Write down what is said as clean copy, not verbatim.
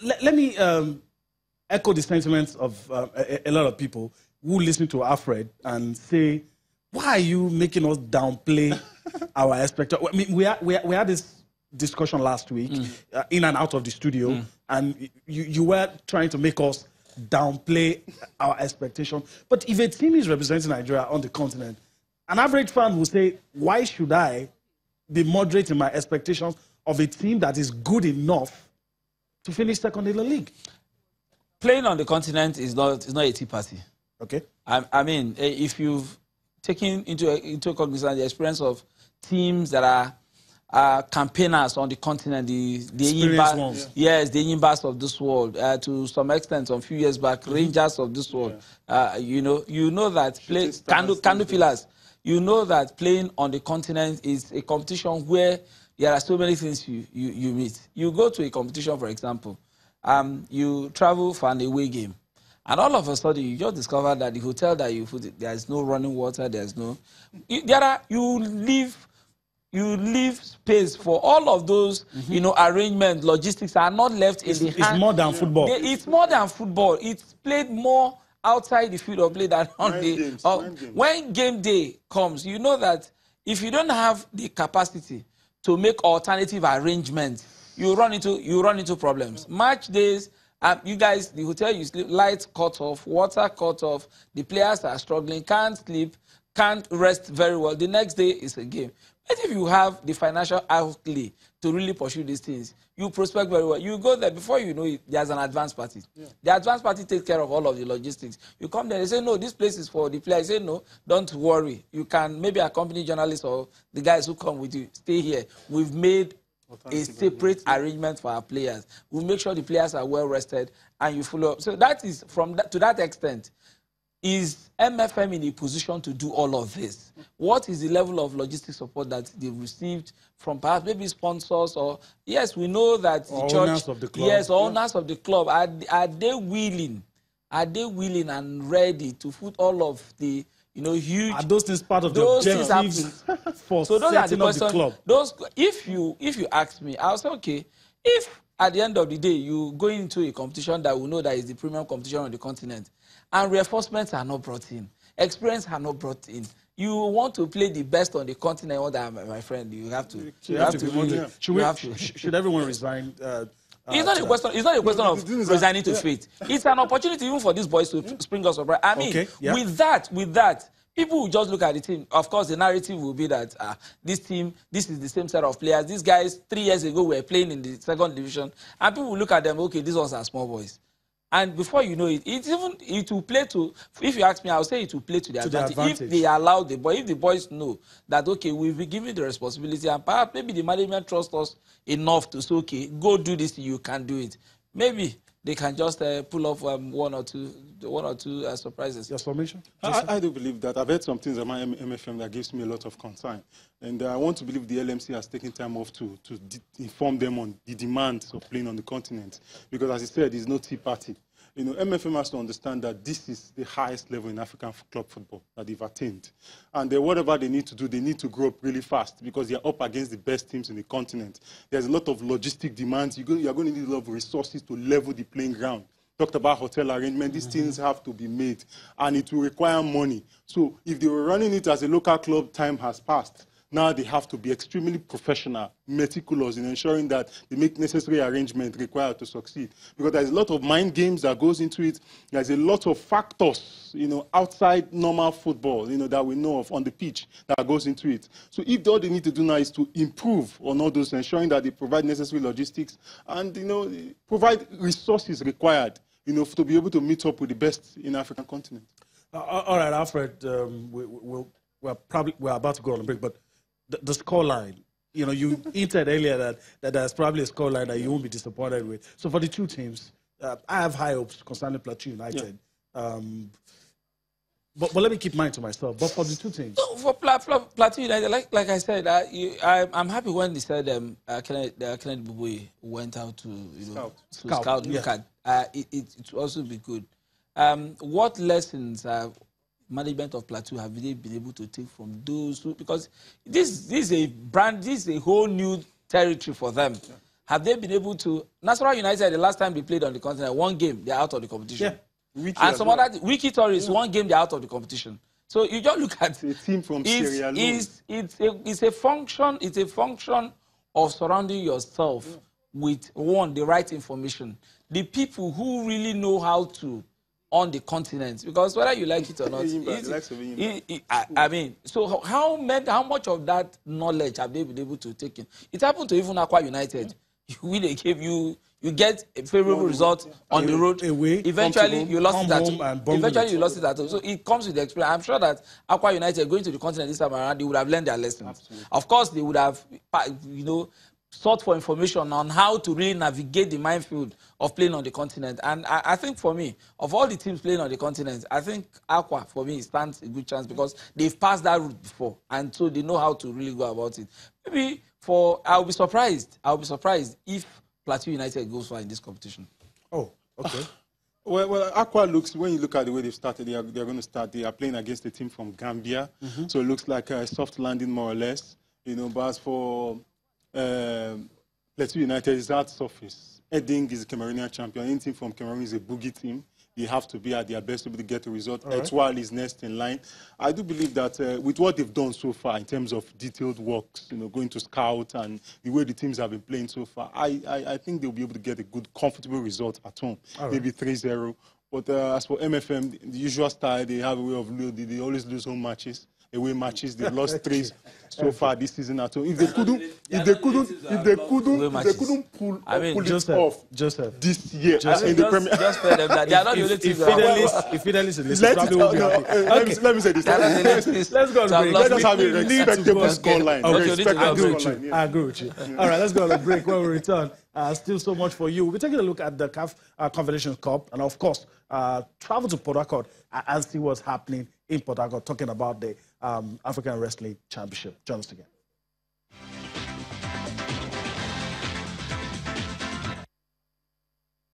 Let me echo the sentiments of a lot of people who listen to Alfred and say, why are you making us downplay our expectations? I mean, we had this discussion last week in and out of the studio, and you were trying to make us downplay our expectation. But if a team is representing Nigeria on the continent, an average fan will say, why should I be moderate in my expectations of a team that is good enough to finish second in the league? Playing on the continent is not a tea party. Okay. I mean, if you've taken into cognizance the experience of teams that are campaigners on the continent, the Yimbas of this world, to some extent, a few years back, Rangers of this world, you know that Candle Pillars, you know that playing on the continent is a competition where there are so many things you meet. You go to a competition, for example, you travel for an away game, and all of a sudden you just discover that the hotel that you put, there's no running water, there's no, you leave space for all of those, arrangements, logistics are not left in the hand. It's more than football. It's more than football. It's played more outside the field of play than on when game day comes. You know that if you don't have the capacity to make alternative arrangements, you run into problems. Match days, you guys, the hotel you sleep, lights cut off, water cut off, the players are struggling, can't sleep, can't rest very well. The next day is a game. But if you have the financial outlay to really pursue these things, you prospect very well. You go there, before you know it, there's an advance party. Yeah. The advance party takes care of all of the logistics. You come there, they say, no, this place is for the players. Say, no, don't worry. You can maybe accompany journalists or the guys who come with you. Stay here. We've made a separate arrangement for our players. We'll make sure the players are well rested and you follow up. So that is, to that extent, is MFM in a position to do all of this? What is the level of logistic support that they've received from perhaps maybe sponsors or, yes, we know that the church, owners of the club. Yes, owners of the club, are they willing and ready to put all of the, huge... Are those things part of the objectives for so those setting are the up the club? If you ask me, I'll say, okay, if at the end of the day you go into a competition that we know that is the premium competition on the continent, and reinforcements are not brought in, experience are not brought in, you want to play the best on the continent, my friend, you have to. Should everyone resign? It's not a question. It's not a question of resigning to fate. It's an opportunity even for these boys to spring us surprise. I mean, with that, people will just look at the team. Of course, the narrative will be that this team, this is the same set of players. These guys 3 years ago were playing in the second division, and people will look at them. Okay, these ones are small boys. And before you know it, it will play to, if you ask me, I'll say it will play to their advantage. If they allow the boy, if the boys know that, okay, we'll be given the responsibility, and perhaps maybe the management trusts us enough to say, okay, go do this, you can do it. Maybe they can just pull off one or two surprises. Your formation? I do believe that. I've heard some things about MFM that gives me a lot of concern. And I want to believe the LMC has taken time off to inform them on the demands of playing on the continent. Because as I said, it's no tea party. MFM has to understand that this is the highest level in African club football that they've attained. And whatever they need to do, they need to grow up really fast because they're up against the best teams in the continent. There's a lot of logistic demands. You're going to need a lot of resources to level the playing ground. Talked about hotel arrangement. These things have to be made, and it will require money. So if they were running it as a local club, time has passed. Now they have to be extremely professional, meticulous in ensuring that they make necessary arrangements required to succeed. Because there's a lot of mind games that goes into it. There's a lot of factors, outside normal football, that we know of on the pitch that goes into it. So if all they need to do now is to improve on all those, ensuring that they provide necessary logistics and, provide resources required, to be able to meet up with the best in the African continent. All right, Alfred, we're about to go on a break, but the scoreline, you hinted earlier that there's probably a scoreline that you won't be disappointed with. So for the two teams, I have high hopes concerning Pt.2 United. Yeah. But let me keep mine to myself. But for the two teams, so for Pt.2 United, like I said, I'm happy when they said Kennedy Bubui went out to scout. Look at it will also be good. What lessons have management of Pt.2 have they been able to take from those because this is a whole new territory for them. Yeah. have they been able to... Nasarawa United, the last time they played on the continent, one game, they're out of the competition. Yeah. And some other... Wiki Tourists, one game, they're out of the competition. So you just look at... A team from Sierra Leone. It's a function of surrounding yourself with, one, the right information. The people who really know how to on the continent, because whether you like it or not, I mean, so how much of that knowledge have they been able to take in? It happened to even Aqua United. They gave you get a favorable result on the road. Eventually, you lost it at home. Eventually, you lost it at home. So it comes with the experience. I'm sure that Aqua United going to the continent this time around, they would have learned their lessons. Absolutely. Of course, they would have, sought for information on how to really navigate the minefield of playing on the continent. And I think for me, of all the teams playing on the continent, I think Aqua, for me, stands a good chance because they've passed that route before. And so they know how to really go about it. Maybe I'll be surprised if Pt.2 United goes far in this competition. Oh, okay. Well, Aqua looks, when you look at the way they've started, they're going to start, they are playing against a team from Gambia. So it looks like a soft landing more or less. But as for Pt.2 United, is hard surface. Eding is a Cameroonian champion. Any team from Cameroon is a boogie team. They have to be at their best to be able to get a result. Etoile is next in line. I do believe that with what they've done so far in terms of detailed works, going to scout and the way the teams have been playing so far, I think they'll be able to get a good, comfortable result at home, maybe 3-0. But as for MFM, the usual style, they have a way of losing. They always lose home matches. Away matches, they lost 3 so far this season at home. If they couldn't pull it off this year in the Premier, just tell them that they are not the only team. If Fidelis is listening, probably won't be happy. Let me say this. Let's go on a break. Let us have a respectable scoreline. I agree with you. All right, let's go on a break. When we return, still so much for you. We'll be taking a look at the CAF Confederations Cup and, of course, travel to Port Harcourt and see what's happening in Port Harcourt, talking about the African Wrestling Championship. Join us again.